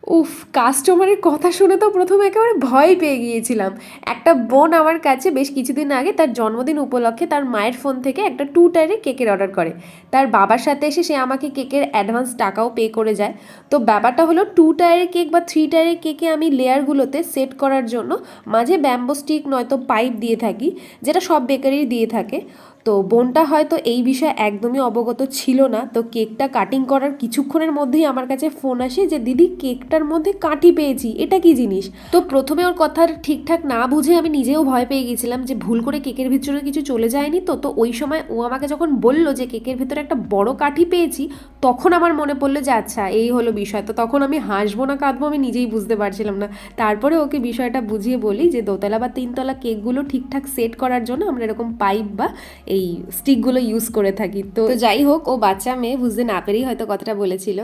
উফ, কাস্টমারের কথা শুনে তো প্রথমে একেবারে ভয় পেয়ে গিয়েছিলাম। একটা বোন আমার কাছে বেশ কিছুদিন আগে তার জন্মদিন উপলক্ষে তার মায়ের ফোন থেকে একটা 2 টায়ারের কেকের অর্ডার করে। তার বাবার সাথে এসে সে আমাকে কেকের অ্যাডভান্স টাকাও পে করে যায়। তো ব্যাপারটা হলো 2 টায়ারের কেক বা 3 টায়ারের কেকে আমি লেয়ারগুলোতে সেট করার জন্য মাঝে ব্যাম্বো স্টিক নয়তো পাইপ দিয়ে থাকি, যেটা সব বেকারি দিয়ে থাকে। তো বোনটা হয়তো এই বিষয়ে একদমই অবগত ছিল না। তো কেকটা কাটিং করার কিছুক্ষণের মধ্যেই আমার কাছে ফোন আসে যে দিদি কেকটার মধ্যে কাঠি পেয়েছি, এটা কি জিনিস। তো প্রথমে ওর কথার ঠিকঠাক না বুঝে আমি নিজেও ভয় পেয়ে গেছিলাম যে ভুল করে কেকের ভিতরে কিছু চলে যায়নি। তো তো ওই সময় ও আমাকে যখন বলল যে কেকের ভিতরে একটা বড় কাঠি পেয়েছি, তখন আমার মনে পড়লো যে আচ্ছা এই হলো বিষয়। তো তখন আমি হাসবো না কাঁদবো আমি নিজেই বুঝতে পারছিলাম না। তারপরে ওকে বিষয়টা বুঝিয়ে বলি যে দোতলা বা তিনতলা কেকগুলো ঠিকঠাক সেট করার জন্য আমরা এরকম পাইপ বা এই স্টিকগুলো ইউজ করে থাকি। তো যাই হোক, ও বাচ্চা মেয়ে বুঝতে না পেরেই হয়তো কথাটা বলেছিল।